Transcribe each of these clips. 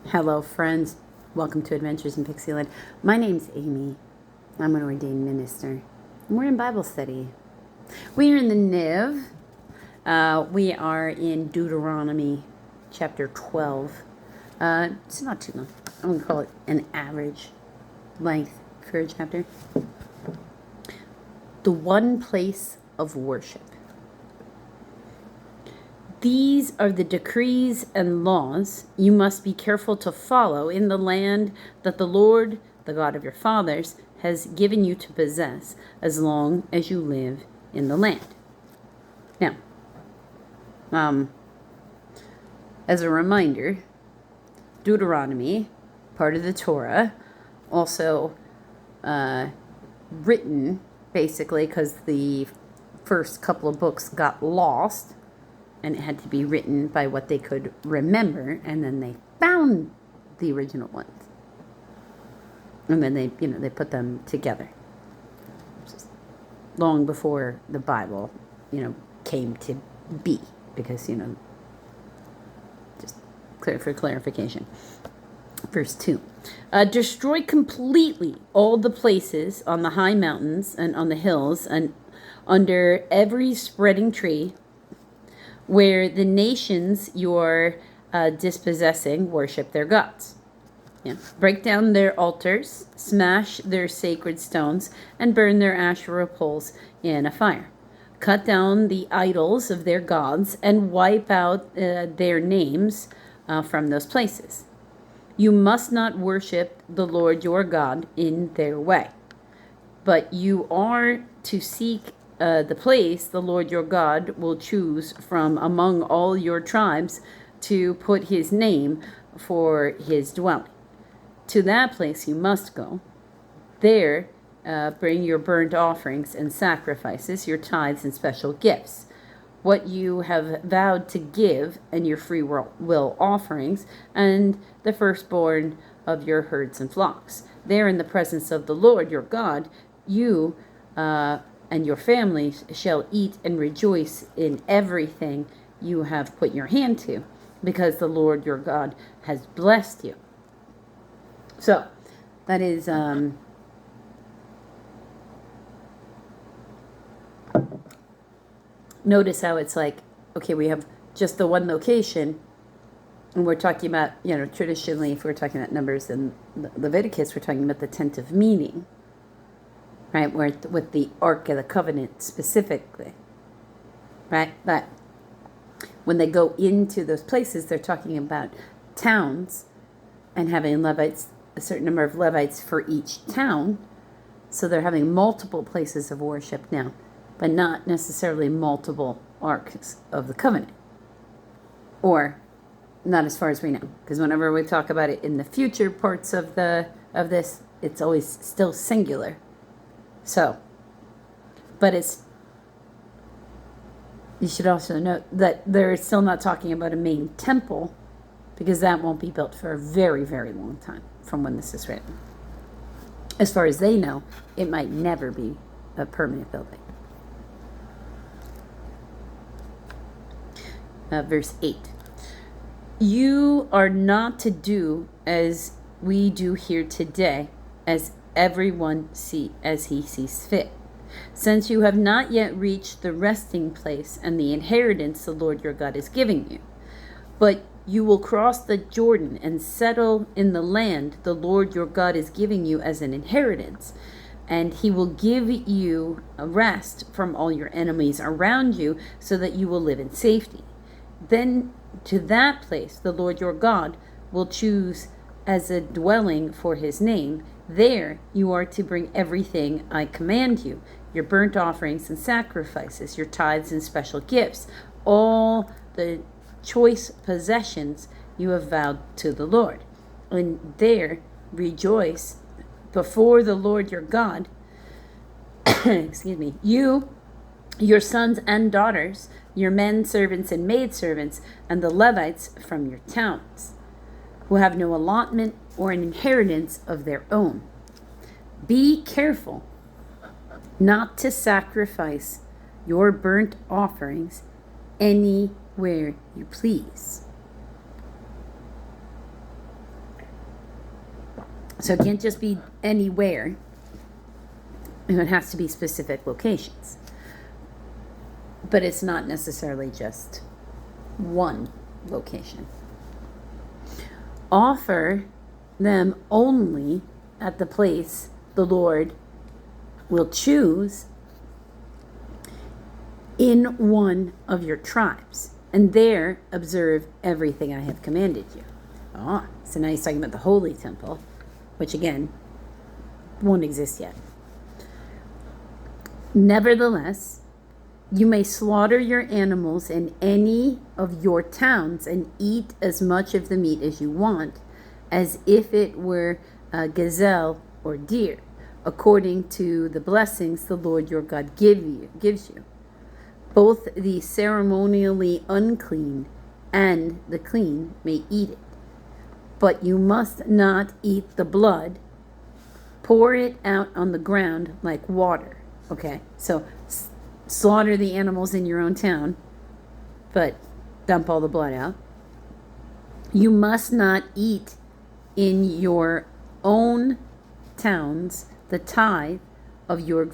Hello, friends. Welcome to Adventures in Pixieland. My name's Amy. I'm an ordained minister. And we're in Bible study. We are in the NIV. We are in Deuteronomy chapter 12. It's not too long. I'm going to call it an average length for a chapter. The one place of worship. These are the decrees and laws you must be careful to follow in the land that the Lord, the God of your fathers, has given you to possess as long as you live in the land. Now, as a reminder, Deuteronomy, part of the Torah, also written basically because the first couple of books got lost. And it had to be written by what they could remember, and then they found the original ones. And then they put them together. Just long before the Bible, came to be, because, just for clarification. Verse 2. Destroy completely all the places on the high mountains and on the hills and under every spreading tree, where the nations you're dispossessing worship their gods. Yeah. Break down their altars, smash their sacred stones, and burn their Asherah poles in a fire. Cut down the idols of their gods and wipe out their names from those places. You must not worship the Lord your God in their way, but you are to seek the place the Lord your God will choose from among all your tribes to put his name for his dwelling. To that place you must go. There bring your burnt offerings and sacrifices, your tithes and special gifts, what you have vowed to give, and your free will offerings, and the firstborn of your herds and flocks. There in the presence of the Lord your God, you and your families shall eat and rejoice in everything you have put your hand to, because the Lord your God has blessed you. So, that is, notice how it's like, okay, we have just the one location, and we're talking about, traditionally, if we're talking about Numbers and Leviticus, we're talking about the tent of meeting. Right, where with the Ark of the Covenant specifically, right? But when they go into those places, they're talking about towns and having Levites, a certain number of Levites for each town. So they're having multiple places of worship now, but not necessarily multiple Arks of the Covenant. Or not as far as we know. Because whenever we talk about it in the future parts of this, it's always still singular. So, but you should also note that they're still not talking about a main temple, because that won't be built for a very, very long time from when this is written. As far as they know, it might never be a permanent building. Verse 8. You are not to do as we do here today, as everyone as he sees fit, since you have not yet reached the resting place and the inheritance the Lord your God is giving you. But you will cross the Jordan and settle in the land the Lord your God is giving you as an inheritance, and he will give you a rest from all your enemies around you, so that you will live in safety. Then to that place the Lord your God will choose as a dwelling for his name. There you are to bring everything I command you, your burnt offerings and sacrifices, your tithes and special gifts, all the choice possessions you have vowed to the Lord. And there rejoice before the Lord your God, excuse me, you, your sons and daughters, your men servants and maidservants, and the Levites from your towns, who have no allotment or an inheritance of their own. Be careful not to sacrifice your burnt offerings anywhere you please. So it can't just be anywhere. It has to be specific locations. But it's not necessarily just one location. Offer them only at the place the Lord will choose in one of your tribes, and there observe everything I have commanded you. So now he's talking about the holy temple, which again won't exist yet. Nevertheless, you may slaughter your animals in any of your towns and eat as much of the meat as you want, as if it were a gazelle or deer, according to the blessings the Lord your God gives you. Both the ceremonially unclean and the clean may eat it. But you must not eat the blood. Pour it out on the ground like water. Okay, so slaughter the animals in your own town, but dump all the blood out. You must not eat in your own towns the tithe of your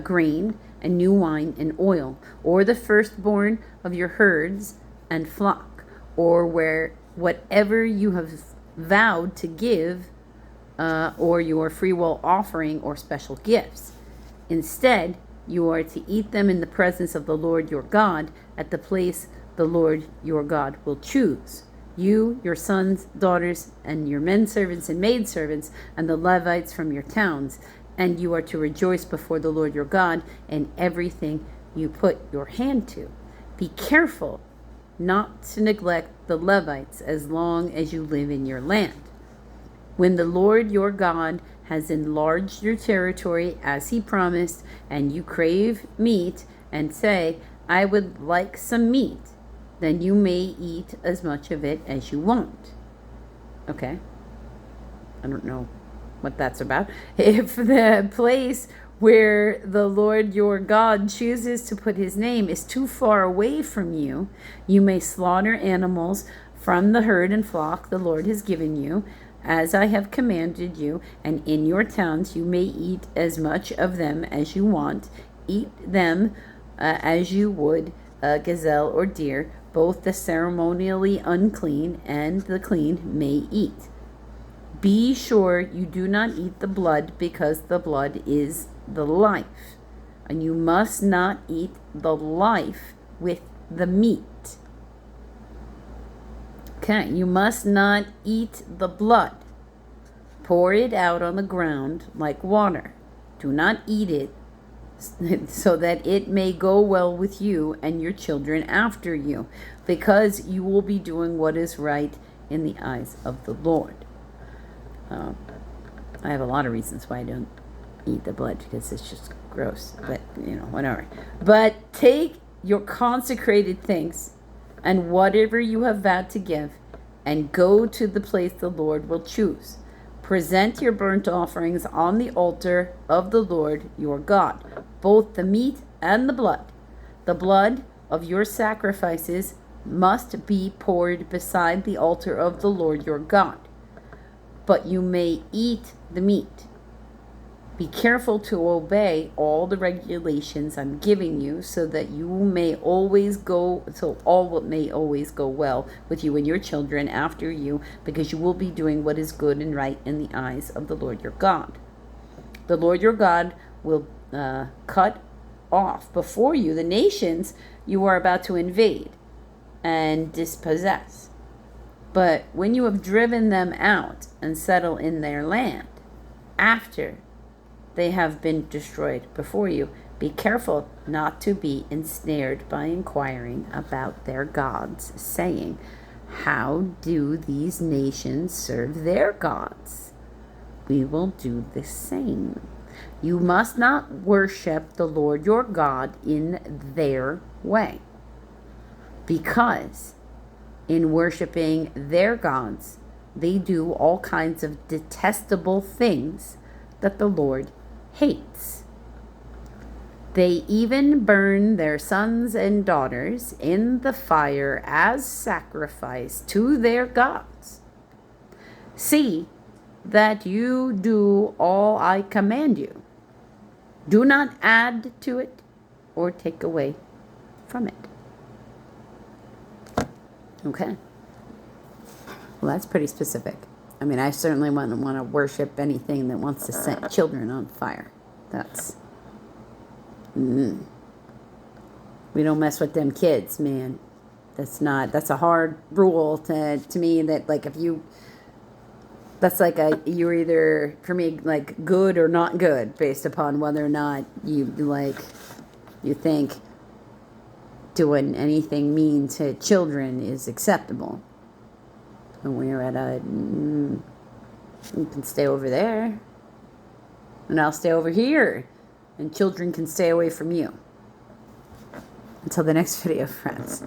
grain and new wine and oil, or the firstborn of your herds and flock, or whatever you have vowed to give, or your freewill offering or special gifts. Instead, you are to eat them in the presence of the Lord your God at the place the Lord your God will choose. You, your sons, daughters, and your men servants and maid servants, and the Levites from your towns, and you are to rejoice before the Lord your God in everything you put your hand to. Be careful not to neglect the Levites as long as you live in your land. When the Lord your God has enlarged your territory as he promised, and you crave meat and say, I would like some meat, then you may eat as much of it as you want. Okay. I don't know what that's about. If the place where the Lord your God chooses to put his name is too far away from you, you may slaughter animals from the herd and flock the Lord has given you, as I have commanded you, and in your towns you may eat as much of them as you want. Eat them as you would a gazelle or deer. Both the ceremonially unclean and the clean may eat. Be sure you do not eat the blood, because the blood is the life, and you must not eat the life with the meat. Okay, you must not eat the blood. Pour it out on the ground like water. Do not eat it, so that it may go well with you and your children after you, because you will be doing what is right in the eyes of the Lord. I have a lot of reasons why I don't eat the blood, because it's just gross, but whatever. But take your consecrated things and whatever you have vowed to give, and go to the place the Lord will choose. Present your burnt offerings on the altar of the Lord your God, both the meat and the blood. The blood of your sacrifices must be poured beside the altar of the Lord your God. But you may eat the meat. Be careful to obey all the regulations I'm giving you, so that all may always go well with you and your children after you, because you will be doing what is good and right in the eyes of the Lord your God. The Lord your God will cut off before you the nations you are about to invade and dispossess. But when you have driven them out and settle in their land, after they have been destroyed before you, be careful not to be ensnared by inquiring about their gods, saying, how do these nations serve their gods? We will do the same. You must not worship the Lord your God in their way, because in worshiping their gods, they do all kinds of detestable things that the Lord hates. They even burn their sons and daughters in the fire as sacrifice to their gods. See that you do all I command you. Do not add to it or take away from it. Okay. Well, that's pretty specific. I mean, I certainly wouldn't want to worship anything that wants to set children on fire. That's... We don't mess with them kids, man. That's a hard rule to me, that, like, if you... That's like you're either, for me, like, good or not good, based upon whether or not you think doing anything mean to children is acceptable. And we're at you can stay over there, and I'll stay over here, and children can stay away from you. Until the next video, friends.